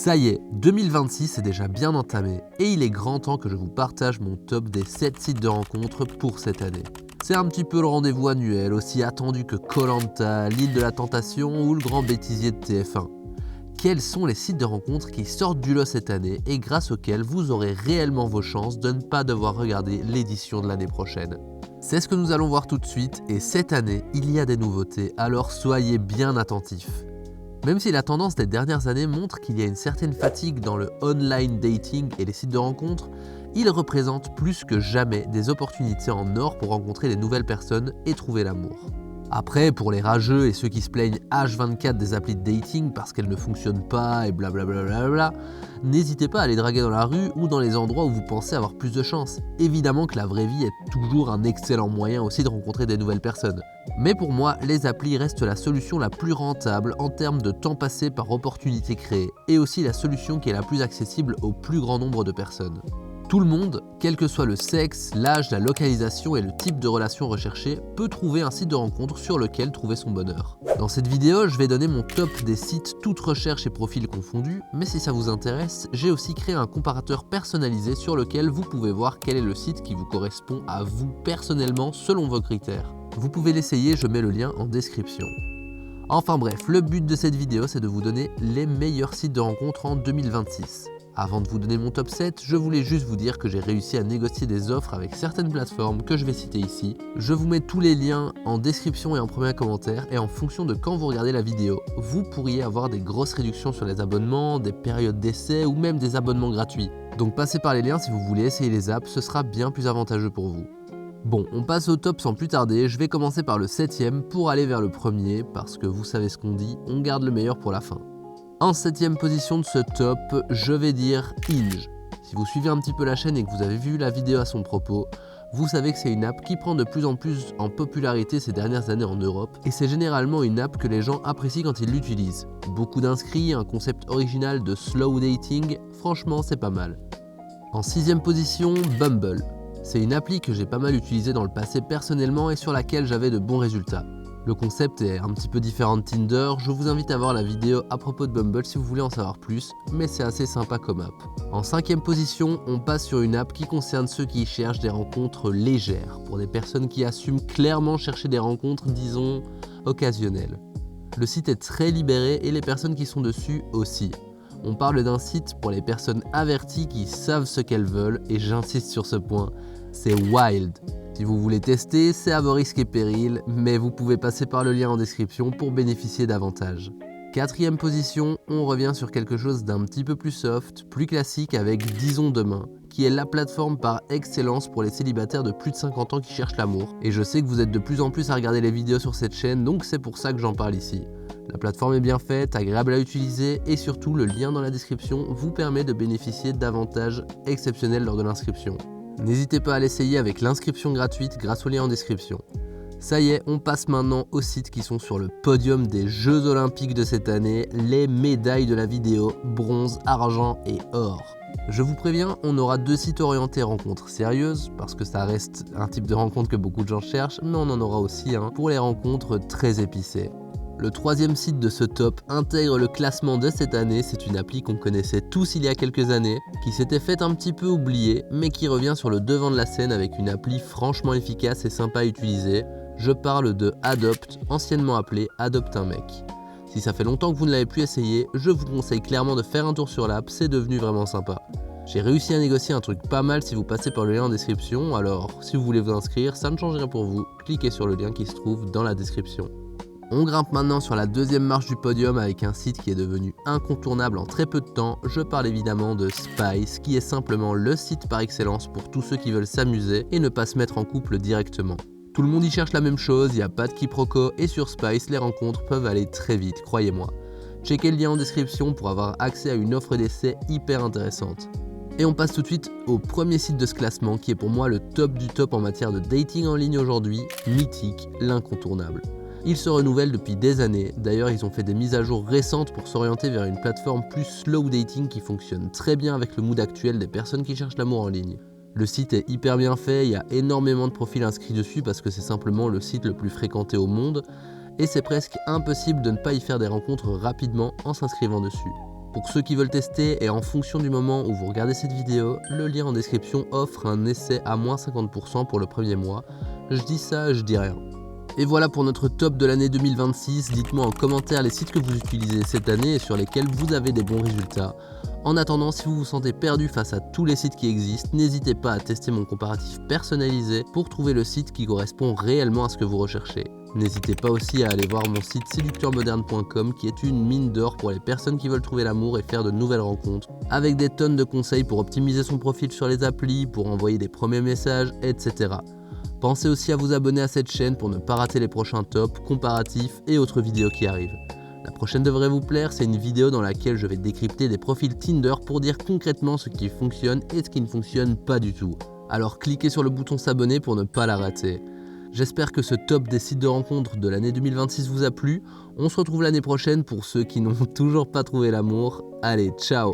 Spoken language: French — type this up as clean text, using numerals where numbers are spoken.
Ça y est, 2026 est déjà bien entamé et il est grand temps que je vous partage mon top des 7 sites de rencontres pour cette année. C'est un petit peu le rendez-vous annuel, aussi attendu que Koh-Lanta, l'île de la Tentation ou le grand bêtisier de TF1. Quels sont les sites de rencontres qui sortent du lot cette année et grâce auxquels vous aurez réellement vos chances de ne pas devoir regarder l'édition de l'année prochaine? C'est ce que nous allons voir tout de suite et cette année, il y a des nouveautés, alors soyez bien attentifs. Même si la tendance des dernières années montre qu'il y a une certaine fatigue dans le online dating et les sites de rencontres, ils représentent plus que jamais des opportunités en or pour rencontrer des nouvelles personnes et trouver l'amour. Après, pour les rageux et ceux qui se plaignent H24 des applis de dating parce qu'elles ne fonctionnent pas et blablabla, n'hésitez pas à les draguer dans la rue ou dans les endroits où vous pensez avoir plus de chance. Évidemment que la vraie vie est toujours un excellent moyen aussi de rencontrer des nouvelles personnes. Mais pour moi, les applis restent la solution la plus rentable en termes de temps passé par opportunité créée et aussi la solution qui est la plus accessible au plus grand nombre de personnes. Tout le monde, quel que soit le sexe, l'âge, la localisation et le type de relation recherchée, peut trouver un site de rencontre sur lequel trouver son bonheur. Dans cette vidéo, je vais donner mon top des sites toutes recherches et profils confondus, mais si ça vous intéresse, j'ai aussi créé un comparateur personnalisé sur lequel vous pouvez voir quel est le site qui vous correspond à vous personnellement selon vos critères. Vous pouvez l'essayer, je mets le lien en description. Enfin bref, le but de cette vidéo, c'est de vous donner les meilleurs sites de rencontres en 2026. Avant de vous donner mon top 7, je voulais juste vous dire que j'ai réussi à négocier des offres avec certaines plateformes que je vais citer ici. Je vous mets tous les liens en description et en premier commentaire et en fonction de quand vous regardez la vidéo, vous pourriez avoir des grosses réductions sur les abonnements, des périodes d'essai ou même des abonnements gratuits. Donc passez par les liens si vous voulez essayer les apps, ce sera bien plus avantageux pour vous. Bon, on passe au top sans plus tarder, je vais commencer par le 7ème pour aller vers le premier parce que vous savez ce qu'on dit, on garde le meilleur pour la fin. En 7ème position de ce top, je vais dire Hinge. Si vous suivez un petit peu la chaîne et que vous avez vu la vidéo à son propos, vous savez que c'est une app qui prend de plus en plus en popularité ces dernières années en Europe et c'est généralement une app que les gens apprécient quand ils l'utilisent. Beaucoup d'inscrits, un concept original de slow dating, franchement c'est pas mal. En 6ème position, Bumble. C'est une appli que j'ai pas mal utilisée dans le passé personnellement et sur laquelle j'avais de bons résultats. Le concept est un petit peu différent de Tinder, je vous invite à voir la vidéo à propos de Bumble si vous voulez en savoir plus, mais c'est assez sympa comme app. En 5ème position, on passe sur une app qui concerne ceux qui cherchent des rencontres légères, pour des personnes qui assument clairement chercher des rencontres, disons, occasionnelles. Le site est très libéré et les personnes qui sont dessus aussi. On parle d'un site pour les personnes averties qui savent ce qu'elles veulent, et j'insiste sur ce point, c'est Wild. Si vous voulez tester, c'est à vos risques et périls, mais vous pouvez passer par le lien en description pour bénéficier davantage. 4ème position, on revient sur quelque chose d'un petit peu plus soft, plus classique avec Disons Demain, qui est la plateforme par excellence pour les célibataires de plus de 50 ans qui cherchent l'amour. Et je sais que vous êtes de plus en plus à regarder les vidéos sur cette chaîne, donc c'est pour ça que j'en parle ici. La plateforme est bien faite, agréable à utiliser et surtout le lien dans la description vous permet de bénéficier d'avantages exceptionnels lors de l'inscription. N'hésitez pas à l'essayer avec l'inscription gratuite grâce au lien en description. Ça y est, on passe maintenant aux sites qui sont sur le podium des Jeux Olympiques de cette année, les médailles de la vidéo, bronze, argent et or. Je vous préviens, on aura 2 sites orientés rencontres sérieuses, parce que ça reste un type de rencontre que beaucoup de gens cherchent, mais on en aura aussi un pour les rencontres très épicées. Le 3ème site de ce top intègre le classement de cette année, c'est une appli qu'on connaissait tous il y a quelques années, qui s'était faite un petit peu oublier, mais qui revient sur le devant de la scène avec une appli franchement efficace et sympa à utiliser. Je parle de Adopt, anciennement appelé Adopte un mec. Si ça fait longtemps que vous ne l'avez plus essayé, je vous conseille clairement de faire un tour sur l'app, c'est devenu vraiment sympa. J'ai réussi à négocier un truc pas mal si vous passez par le lien en description, alors si vous voulez vous inscrire, ça ne change rien pour vous, cliquez sur le lien qui se trouve dans la description. On grimpe maintenant sur la 2ème marche du podium avec un site qui est devenu incontournable en très peu de temps. Je parle évidemment de Spice, qui est simplement le site par excellence pour tous ceux qui veulent s'amuser et ne pas se mettre en couple directement. Tout le monde y cherche la même chose, il n'y a pas de quiproquo et sur Spice, les rencontres peuvent aller très vite, croyez-moi. Checkez le lien en description pour avoir accès à une offre d'essai hyper intéressante. Et on passe tout de suite au premier site de ce classement qui est pour moi le top du top en matière de dating en ligne aujourd'hui, Mythique, l'incontournable. Ils se renouvellent depuis des années, d'ailleurs ils ont fait des mises à jour récentes pour s'orienter vers une plateforme plus slow dating qui fonctionne très bien avec le mood actuel des personnes qui cherchent l'amour en ligne. Le site est hyper bien fait, il y a énormément de profils inscrits dessus parce que c'est simplement le site le plus fréquenté au monde et c'est presque impossible de ne pas y faire des rencontres rapidement en s'inscrivant dessus. Pour ceux qui veulent tester et en fonction du moment où vous regardez cette vidéo, le lien en description offre un essai à moins 50% pour le premier mois. Je dis ça, je dis rien. Et voilà pour notre top de l'année 2026. Dites-moi en commentaire les sites que vous utilisez cette année et sur lesquels vous avez des bons résultats. En attendant, si vous vous sentez perdu face à tous les sites qui existent, n'hésitez pas à tester mon comparatif personnalisé pour trouver le site qui correspond réellement à ce que vous recherchez. N'hésitez pas aussi à aller voir mon site séducteurmoderne.com qui est une mine d'or pour les personnes qui veulent trouver l'amour et faire de nouvelles rencontres, avec des tonnes de conseils pour optimiser son profil sur les applis, pour envoyer des premiers messages, etc. Pensez aussi à vous abonner à cette chaîne pour ne pas rater les prochains tops, comparatifs et autres vidéos qui arrivent. La prochaine devrait vous plaire, c'est une vidéo dans laquelle je vais décrypter des profils Tinder pour dire concrètement ce qui fonctionne et ce qui ne fonctionne pas du tout. Alors cliquez sur le bouton s'abonner pour ne pas la rater. J'espère que ce top des sites de rencontres de l'année 2026 vous a plu. On se retrouve l'année prochaine pour ceux qui n'ont toujours pas trouvé l'amour. Allez, ciao!